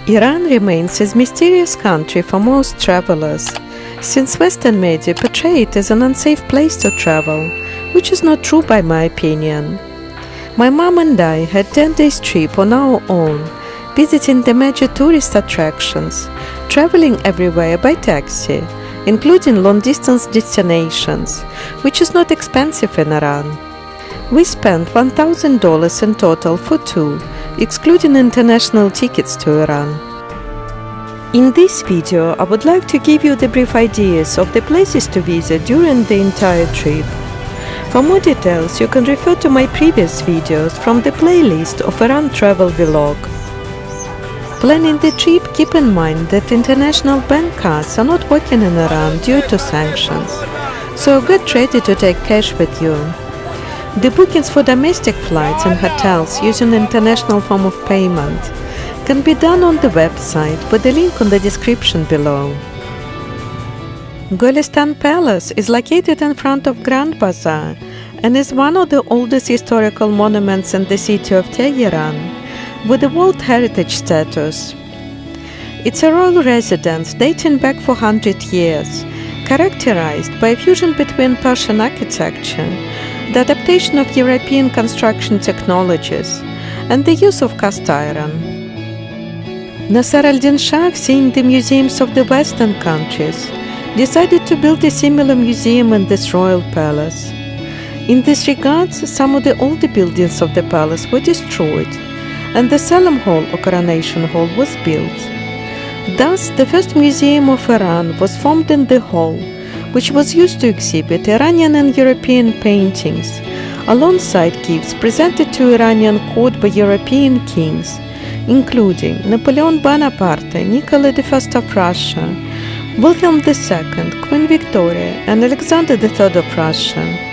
Iran remains a mysterious country for most travelers, since Western media portray it as an unsafe place to travel, which is not true by my opinion. My mom and I had 10 days trip on our own, visiting the major tourist attractions, traveling everywhere by taxi, including long-distance destinations, which is not expensive in Iran. We spent $1,000 in total for two, excluding international tickets to Iran. In this video, I would like to give you the brief ideas of the places to visit during the entire trip. For more details, you can refer to my previous videos from the playlist of Iran Travel Vlog. Planning the trip, keep in mind that international bank cards are not working in Iran due to sanctions, so get ready to take cash with you. The bookings for domestic flights and hotels using international form of payment can be done on the website with the link on the description below. Golistan Palace is located in front of Grand Bazaar and is one of the oldest historical monuments in the city of Tehran, with a World Heritage status. It's a royal residence dating back 400 years, characterized by a fusion between Persian architecture, the adaptation of European construction technologies, and the use of cast iron. Nasser al-Din Shah, seeing the museums of the Western countries, decided to build a similar museum in this royal palace. In this regard, some of the older buildings of the palace were destroyed, and the Salam Hall or Coronation Hall was built. Thus, the first museum of Iran was formed in the hall, which was used to exhibit Iranian and European paintings, alongside gifts presented to Iranian court by European kings, including Napoleon Bonaparte, Nicholas I of Russia, William II, Queen Victoria, and Alexander III of Russia.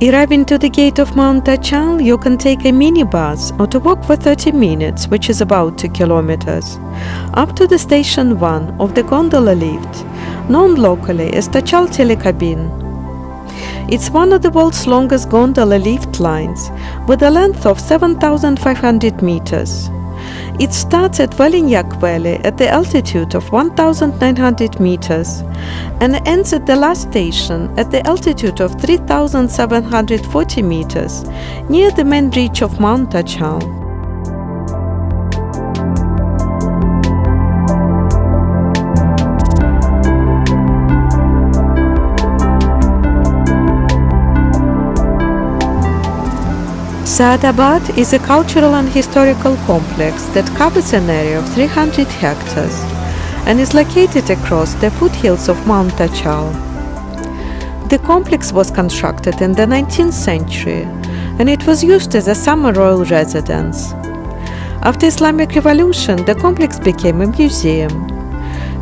Arriving to the gate of Mount Tachal, you can take a minibus or to walk for 30 minutes, which is about 2 kilometers, up to the Station 1 of the gondola lift, known locally as Tachal Telecabin. It's one of the world's longest gondola lift lines, with a length of 7,500 meters. It starts at Valinyak Valley at the altitude of 1,900 meters and ends at the last station at the altitude of 3,740 meters, near the main ridge of Mount Tachal. Saadabad is a cultural and historical complex that covers an area of 300 hectares and is located across the foothills of Mount Tachal. The complex was constructed in the 19th century and it was used as a summer royal residence. After Islamic Revolution, the complex became a museum.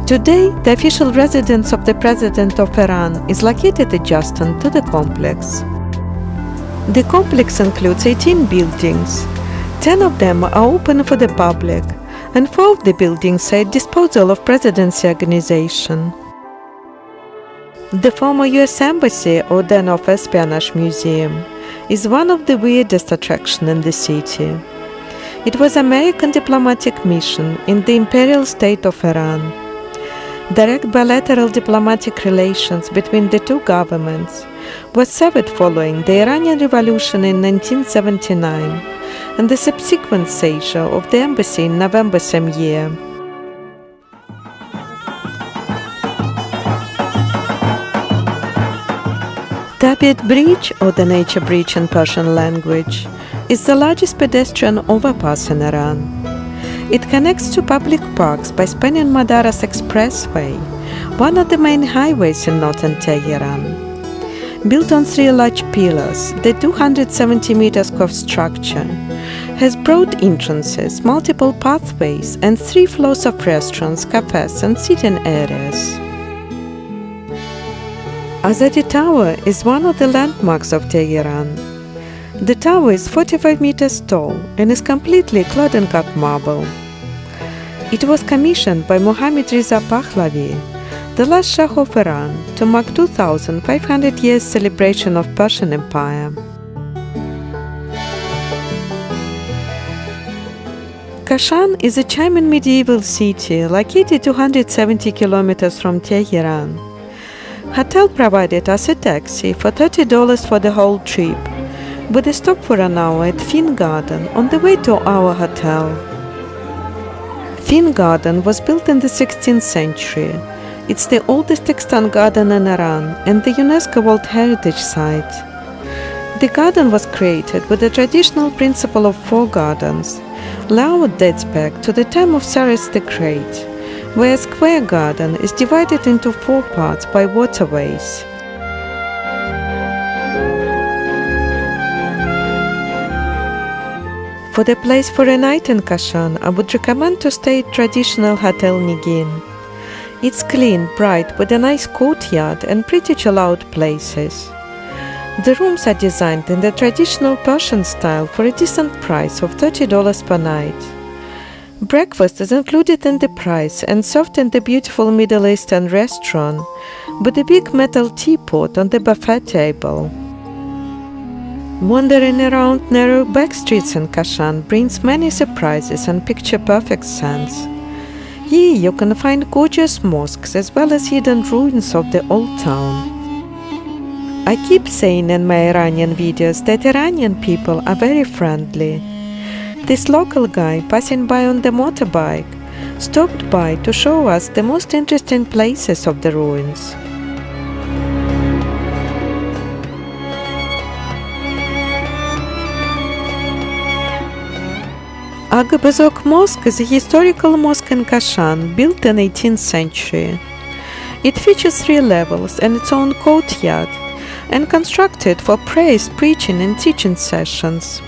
Today, the official residence of the President of Iran is located adjacent to the complex. The complex includes 18 buildings. 10 of them are open for the public, and 4 of the buildings are at disposal of Presidency Organization. The former US Embassy, or Den of Espionage Museum, is one of the weirdest attractions in the city. It was an American diplomatic mission in the Imperial State of Iran. Direct bilateral diplomatic relations between the two governments was severed following the Iranian Revolution in 1979 and the subsequent seizure of the embassy in November same year. Tabiat Bridge, or the Nature Bridge in Persian language, is the largest pedestrian overpass in Iran. It connects to public parks by spanning Madaras Expressway, one of the main highways in northern Tehran. Built on 3 large pillars, the 270 meters curved structure has broad entrances, multiple pathways, and 3 floors of restaurants, cafes, and sitting areas. Azadi Tower is one of the landmarks of Tehran. The tower is 45 meters tall and is completely clad in cut marble. It was commissioned by Mohammad Reza Pahlavi, the last Shah of Iran, to mark 2,500 years celebration of Persian Empire. Kashan is a Chimene medieval city located 270 kilometers from Tehran. Hotel provided us a taxi for $30 for the whole trip, with a stop for an hour at Fin Garden on the way to our hotel. Fin Garden was built in the 16th century. It's the oldest extant garden in Iran and the UNESCO World Heritage Site. The garden was created with the traditional principle of four gardens. Layout dates back to the time of Cyrus the Great, where a square garden is divided into four parts by waterways. For the place for a night in Kashan, I would recommend to stay at traditional Hotel Nigin. It's clean, bright, with a nice courtyard and pretty chill-out places. The rooms are designed in the traditional Persian style for a decent price of $30 per night. Breakfast is included in the price and served in the beautiful Middle Eastern restaurant with a big metal teapot on the buffet table. Wandering around narrow back streets in Kashan brings many surprises and picture-perfect scenes. Here you can find gorgeous mosques as well as hidden ruins of the old town. I keep saying in my Iranian videos that Iranian people are very friendly. This local guy passing by on the motorbike stopped by to show us the most interesting places of the ruins. Aga Bazok Mosque is a historical mosque in Kashan built in the 18th century. It features 3 levels and its own courtyard, and constructed for prayer, preaching and teaching sessions.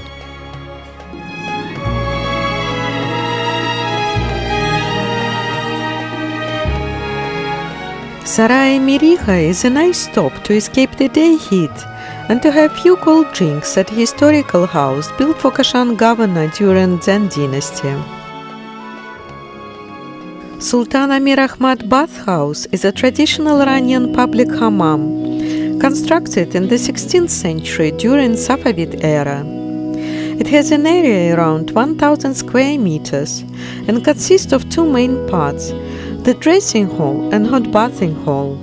Sarai Miriha is a nice stop to escape the day heat and to have few cold drinks at a historical house built for Kashan governor during Zen dynasty. Sultan Amir Ahmad Bath House is a traditional Iranian public hammam, constructed in the 16th century during Safavid era. It has an area around 1,000 square meters and consists of 2 main parts, the dressing hall and hot bathing hall.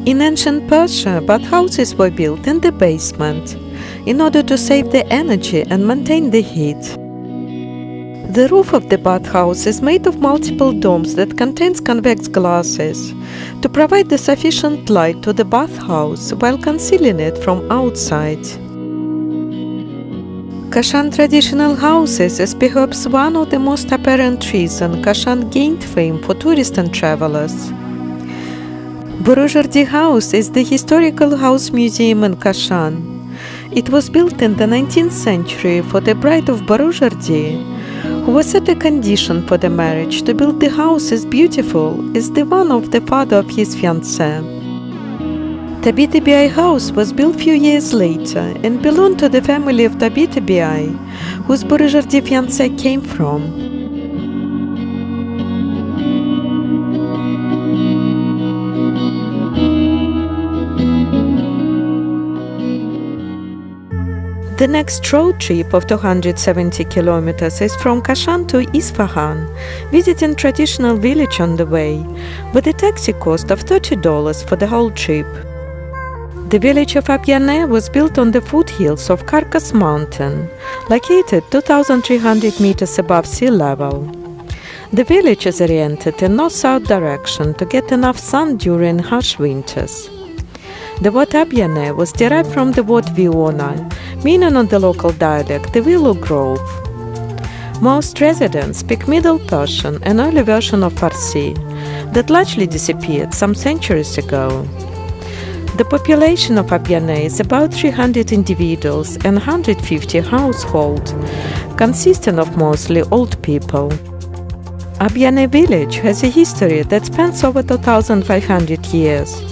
In ancient Persia, bathhouses were built in the basement in order to save the energy and maintain the heat. The roof of the bathhouse is made of multiple domes that contains convex glasses to provide the sufficient light to the bathhouse while concealing it from outside. Kashan traditional houses is perhaps one of the most apparent reasons Kashan gained fame for tourists and travelers. Boroujardi House is the historical house museum in Kashan. It was built in the 19th century for the bride of Boroujardi, who was set a condition for the marriage to build the house as beautiful as the one of the father of his fiancée. Tabitabai House was built few years later and belonged to the family of Tabitabai, whose Boroujardi fiancé came from. The next road trip of 270 kilometers is from Kashan to Isfahan, visiting traditional village on the way, with a taxi cost of $30 for the whole trip. The village of Abyaneh was built on the foothills of Karkas Mountain, located 2,300 meters above sea level. The village is oriented in north-south direction to get enough sun during harsh winters. The word Abyaneh was derived from the word Viona, meaning on the local dialect the willow grove. Most residents speak Middle Persian, an early version of Farsi, that largely disappeared some centuries ago. The population of Abyaneh is about 300 individuals and 150 households, consisting of mostly old people. Abyaneh village has a history that spans over 2,500 years,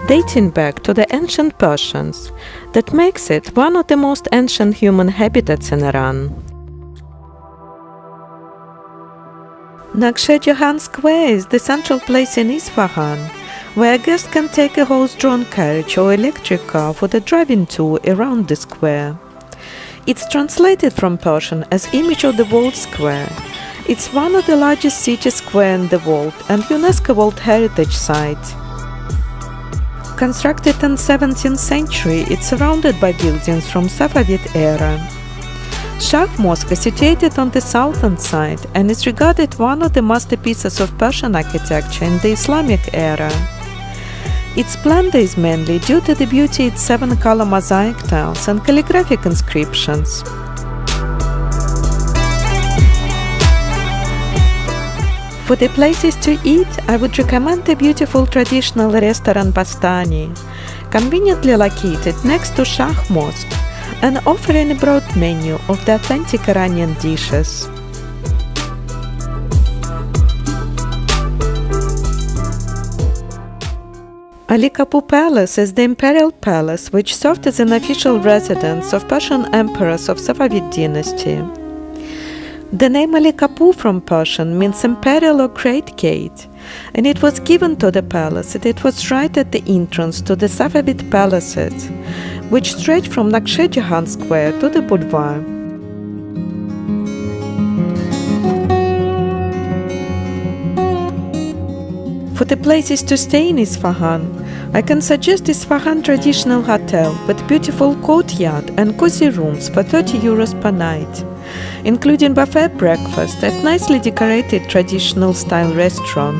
dating back to the ancient Persians, that makes it one of the most ancient human habitats in Iran. Nakshe Jahan Square is the central place in Isfahan, where a guest can take a horse-drawn carriage or electric car for the driving tour around the square. It's translated from Persian as Image of the World Square, It's one of the largest city squares in the world and UNESCO World Heritage Site. Constructed in 17th century, it's surrounded by buildings from Safavid era. Shah Mosque is situated on the southern side and is regarded one of the masterpieces of Persian architecture in the Islamic era. Its splendor is mainly due to the beauty of its 7-color mosaic tiles and calligraphic inscriptions. For the places to eat, I would recommend the beautiful traditional restaurant Bastani, conveniently located next to Shah Mosque and offering a broad menu of the authentic Iranian dishes. Ali Kapur Palace is the imperial palace which served as an official residence of Persian emperors of Safavid dynasty. The name Ali Kapur from Persian means imperial or great gate, and it was given to the palace and it was right at the entrance to the Safavid palaces, which stretched from Nakhchivan Square to the boulevard. For the places to stay in Isfahan, I can suggest Isfahan Traditional Hotel with beautiful courtyard and cozy rooms for €30 per night, including buffet breakfast at nicely decorated traditional style restaurant.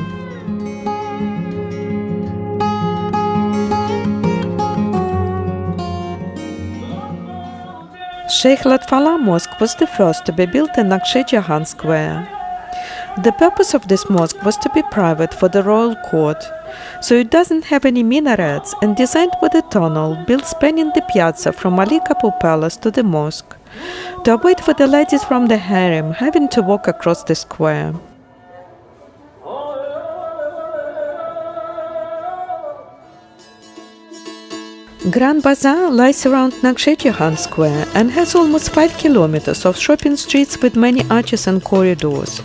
Sheikh Latfallah Mosque was the first to be built in Nakhchivan Square. The purpose of this mosque was to be private for the royal court, so it doesn't have any minarets and designed with a tunnel built spanning the piazza from Ali Kapur Palace to the mosque, to avoid for the ladies from the harem having to walk across the square. Grand Bazaar lies around Nakhchivan Square and has almost 5 kilometers of shopping streets with many arches and corridors,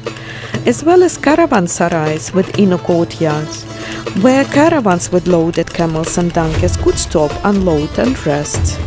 as well as caravansarais with inner courtyards, where caravans with loaded camels and donkeys could stop, unload and rest.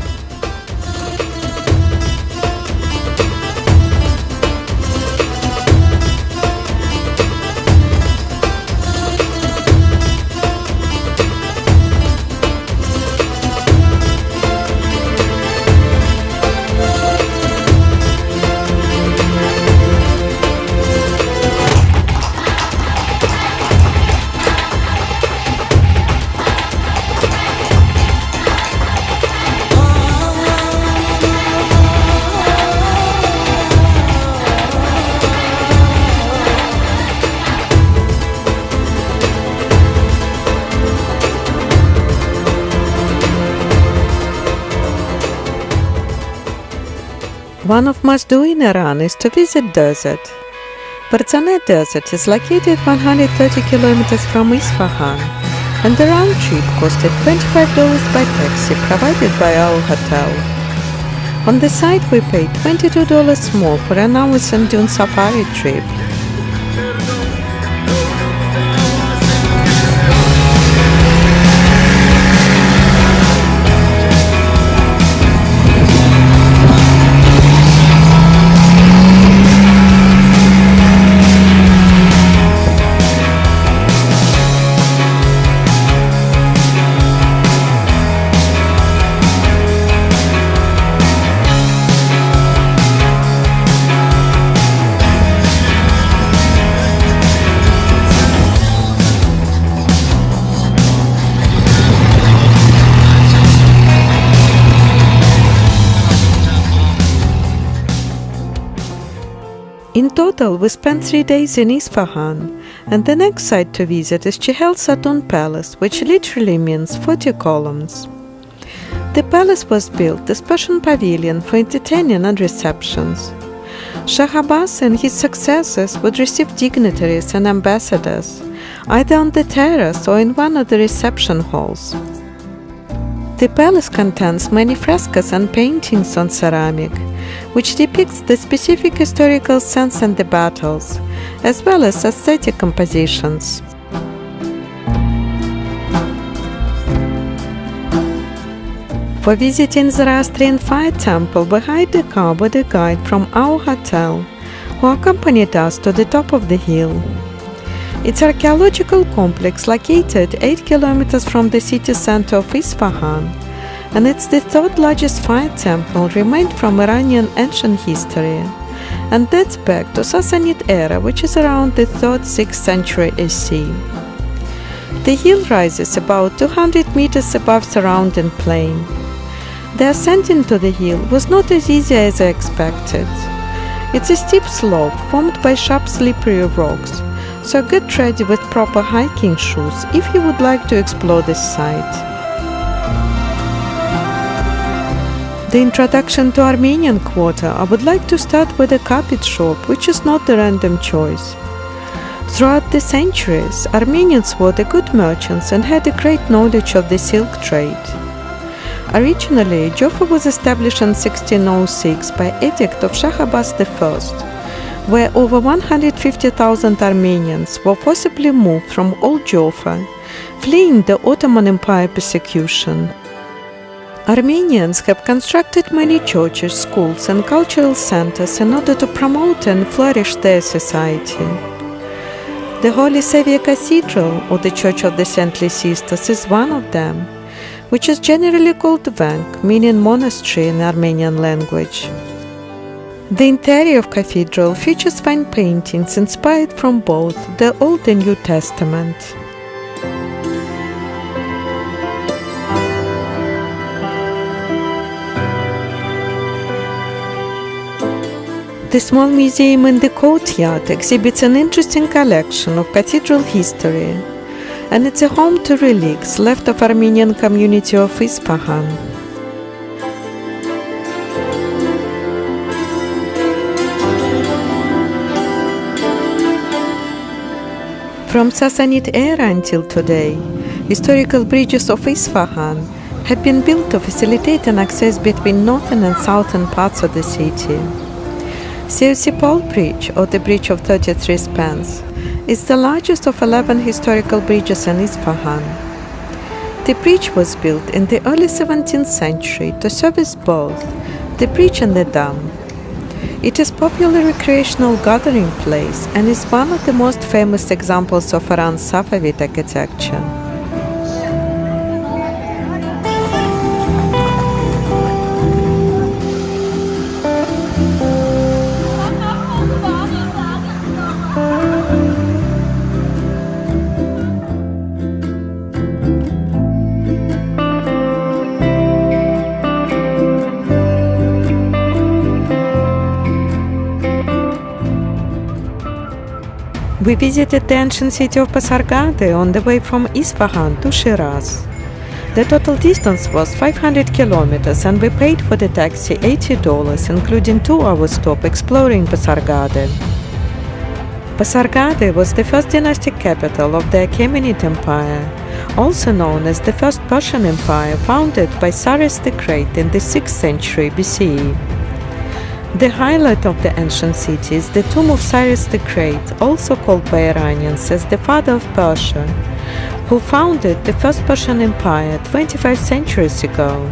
One of must-do in Iran is to visit desert. Barzaneh Desert is located 130 kilometers from Isfahan, and the round trip costed $25 by taxi provided by our hotel. On the site we paid $22 more for an hour sand dune safari trip. In total, we spent 3 days in Isfahan, and the next site to visit is Chehel Satun Palace, which literally means 40 columns. The palace was built as Persian pavilion for entertaining and receptions. Shah Abbas and his successors would receive dignitaries and ambassadors, either on the terrace or in one of the reception halls. The palace contains many frescoes and paintings on ceramic, which depicts the specific historical scenes and the battles, as well as aesthetic compositions. For visiting Zoroastrian Fire Temple, we hired a car with a guide from our hotel, who accompanied us to the top of the hill. It's an archaeological complex located 8 kilometers from the city center of Isfahan, and it's the third largest fire temple remained from Iranian ancient history, and dates back to Sassanid era, which is around the 3rd-6th century AC. The hill rises about 200 meters above surrounding plain. The ascent into the hill was not as easy as I expected. It's a steep slope formed by sharp slippery rocks, so get ready with proper hiking shoes if you would like to explore this site. The introduction to Armenian Quarter, I would like to start with a carpet shop, which is not a random choice. Throughout the centuries, Armenians were the good merchants and had a great knowledge of the silk trade. Originally, Jaffa was established in 1606 by edict of Shah Abbas I, where over 150,000 Armenians were forcibly moved from Old Jaffa, fleeing the Ottoman Empire persecution. Armenians have constructed many churches, schools, and cultural centers in order to promote and flourish their society. The Holy Saviour Cathedral, or the Church of the Saintly Sisters, is one of them, which is generally called Vank, meaning monastery in Armenian language. The interior of the cathedral features fine paintings inspired from both the Old and New Testament. The small museum in the courtyard exhibits an interesting collection of cathedral history, and it's a home to relics left of Armenian community of Isfahan. From Sassanid era until today, historical bridges of Isfahan have been built to facilitate an access between northern and southern parts of the city. Seusipol Bridge, or the Bridge of 33 Spans, is the largest of 11 historical bridges in Isfahan. The bridge was built in the early 17th century to service both the bridge and the dam. It is a popular recreational gathering place and is one of the most famous examples of Iran's Safavid architecture. We visited the ancient city of Pasargade on the way from Isfahan to Shiraz. The total distance was 500 kilometers and we paid for the taxi $80, including 2-hour stop exploring Pasargade. Pasargade was the first dynastic capital of the Achaemenid Empire, also known as the First Persian Empire, founded by Cyrus the Great in the 6th century BCE. The highlight of the ancient city is the tomb of Cyrus the Great, also called by Iranians as the father of Persia, who founded the First Persian Empire 25 centuries ago.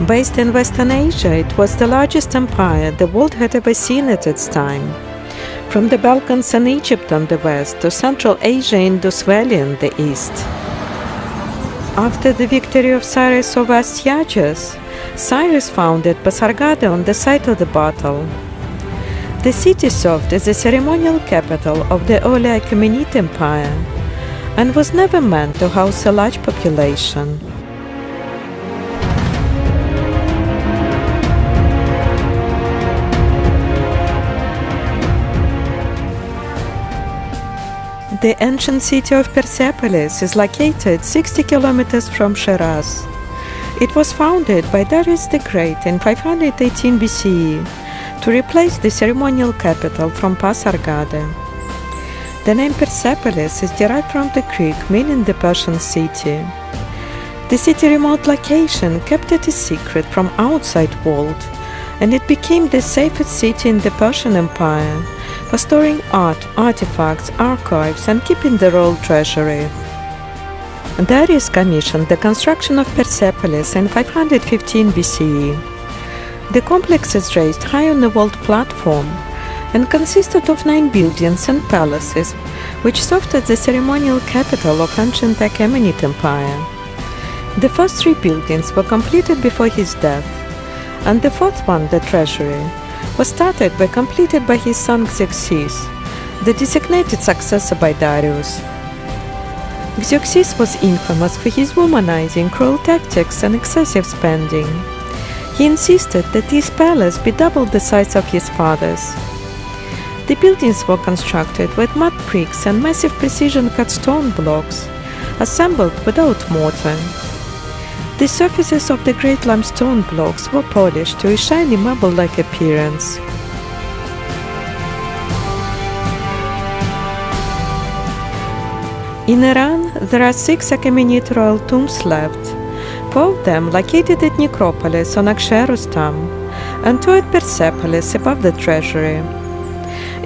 Based in Western Asia, it was the largest empire the world had ever seen at its time, from the Balkans and Egypt on the west to Central Asia and Indus Valley in the east. After the victory of Cyrus over Astyages, Cyrus founded Pasargade on the site of the battle. The city served as the ceremonial capital of the early Achaemenid Empire and was never meant to house a large population. The ancient city of Persepolis is located 60 kilometers from Shiraz. It was founded by Darius the Great in 518 BCE to replace the ceremonial capital from Pasargade. The name Persepolis is derived from the Greek meaning the Persian city. The city's remote location kept it a secret from outside world, and it became the safest city in the Persian Empire for storing art, artifacts, archives, and keeping the royal treasury. Darius commissioned the construction of Persepolis in 515 BCE. The complex is raised high on a walled platform and consisted of 9 buildings and palaces, which served as the ceremonial capital of ancient Achaemenid Empire. The first 3 buildings were completed before his death, and the fourth one, the treasury, was started but completed by his son Xerxes, the designated successor by Darius. Xerxes was infamous for his womanizing, cruel tactics and excessive spending. He insisted that his palace be double the size of his father's. The buildings were constructed with mud bricks and massive precision-cut stone blocks, assembled without mortar. The surfaces of the great limestone blocks were polished to a shiny marble-like appearance. In Iran, there are 6 Achaemenid royal tombs left, 4 of them located at Necropolis on Akshay Rustam, and 2 at Persepolis above the treasury.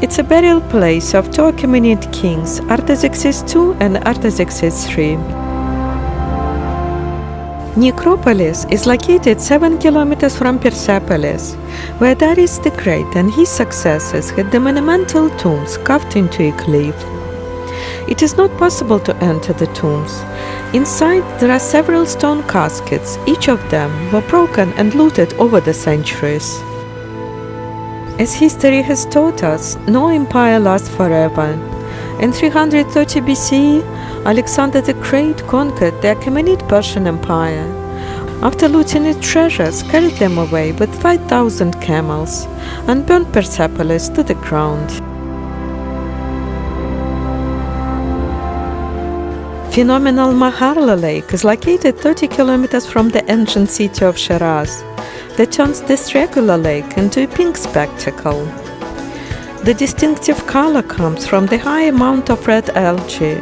It's a burial place of 2 Achaemenid kings, Artaxerxes II and Artaxerxes III. Necropolis is located 7 kilometers from Persepolis, where Darius the Great and his successors had the monumental tombs carved into a cliff. It is not possible to enter the tombs. Inside there are several stone caskets, each of them were broken and looted over the centuries. As history has taught us, no empire lasts forever. In 330 BCE, Alexander the Great conquered the Achaemenid Persian Empire. After looting its treasures, carried them away with 5,000 camels and burned Persepolis to the ground. Phenomenal Maharla Lake is located 30 kilometers from the ancient city of Shiraz, that turns this regular lake into a pink spectacle. The distinctive color comes from the high amount of red algae.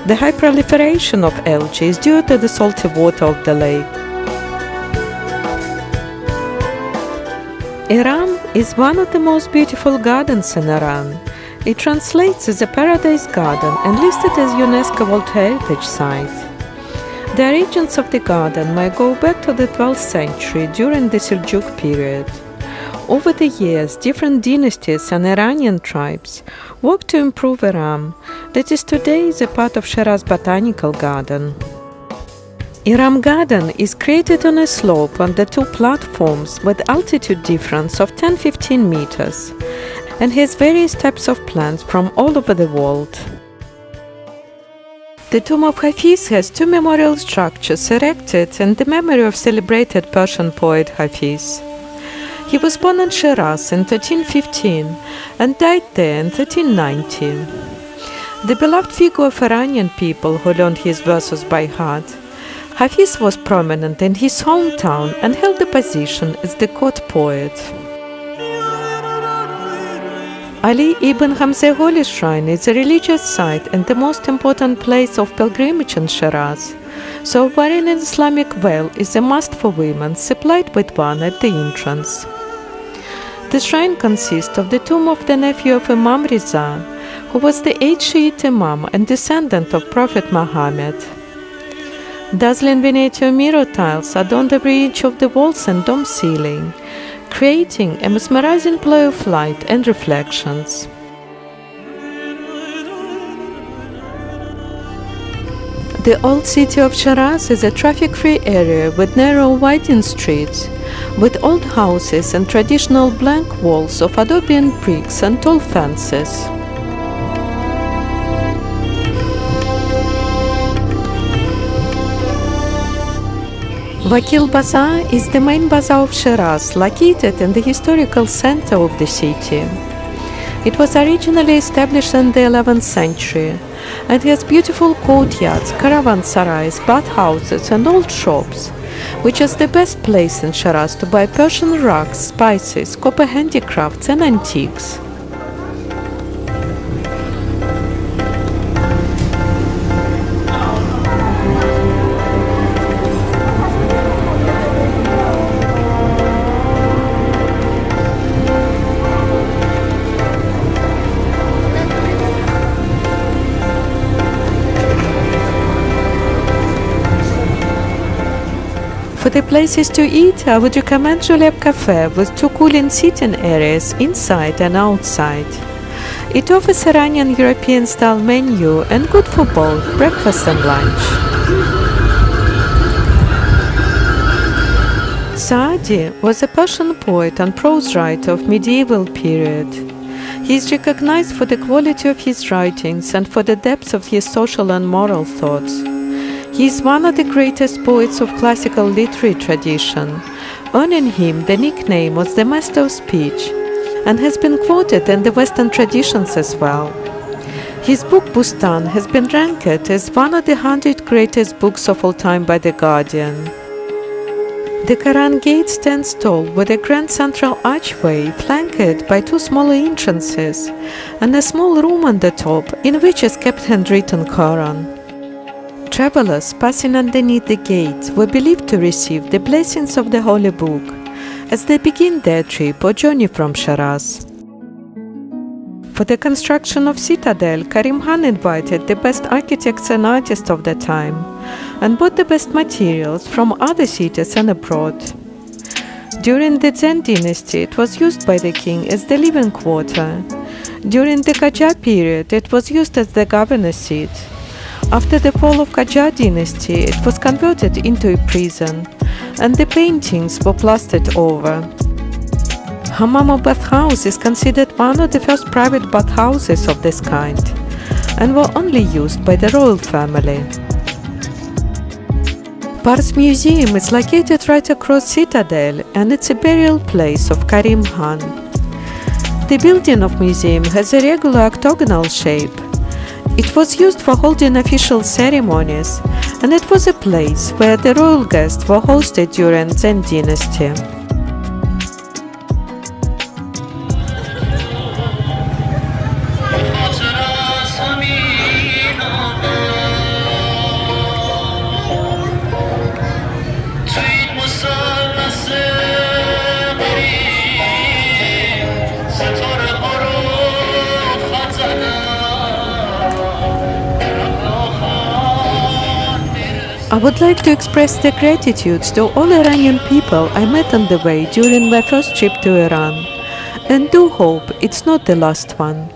The high proliferation of algae is due to the salty water of the lake. Iram is one of the most beautiful gardens in Iran. It translates as a paradise garden and listed as UNESCO World Heritage Site. The origins of the garden may go back to the 12th century during the Seljuk period. Over the years, different dynasties and Iranian tribes worked to improve Iram, that is today is a part of Shiraz Botanical Garden. Iram Garden is created on a slope on the 2 platforms with altitude difference of 10-15 meters and has various types of plants from all over the world. The tomb of Hafiz has 2 memorial structures erected in the memory of celebrated Persian poet Hafiz. He was born in Shiraz in 1315 and died there in 1390. The beloved figure of Iranian people who learned his verses by heart, Hafiz was prominent in his hometown and held the position as the court poet. Ali ibn Hamza Holy Shrine is a religious site and the most important place of pilgrimage in Shiraz, so wearing an Islamic veil is a must for women, supplied with one at the entrance. The shrine consists of the tomb of the nephew of Imam Riza, who was the 8th Shiite Imam and descendant of Prophet Muhammad. Dazzling Venetian mirror tiles adorn the bridge of the walls and dome ceiling, creating a mesmerizing play of light and reflections. The old city of Shiraz is a traffic-free area with narrow, winding streets, with old houses and traditional blank walls of adobe and bricks and tall fences. Vakil Bazaar is the main bazaar of Shiraz, located in the historical center of the city. It was originally established in the 11th century and has beautiful courtyards, caravansarais, bathhouses and old shops, which is the best place in Shiraz to buy Persian rugs, spices, copper handicrafts and antiques. For the places to eat, I would recommend Julep Cafe with two cooling seating areas inside and outside. It offers Iranian European-style menu and good for both breakfast and lunch. Saadi was a Persian poet and prose writer of medieval period. He is recognized for the quality of his writings and for the depth of his social and moral thoughts. He is one of the greatest poets of classical literary tradition, earning him the nickname of the Master of Speech, and has been quoted in the Western traditions as well. His book Bustan has been ranked as one of the 100 greatest books of all time by The Guardian. The Quran Gate stands tall with a grand central archway flanked by two smaller entrances and a small room on the top in which is kept handwritten Quran. Travelers passing underneath the gate were believed to receive the blessings of the Holy Book as they begin their trip or journey from Shiraz. For the construction of Citadel, Karim Khan invited the best architects and artists of the time and bought the best materials from other cities and abroad. During the Zend dynasty, it was used by the king as the living quarter. During the Qajar period, it was used as the governor's seat. After the fall of Qajar dynasty, it was converted into a prison, and the paintings were plastered over. Hammam bathhouse is considered one of the first private bathhouses of this kind, and were only used by the royal family. Pars Museum is located right across Citadel, and it's a burial place of Karim Khan. The building of museum has a regular octagonal shape. It was used for holding official ceremonies, and it was a place where the royal guests were hosted during Zend dynasty. I would like to express the gratitude to all Iranian people I met on the way during my first trip to Iran, and do hope it's not the last one.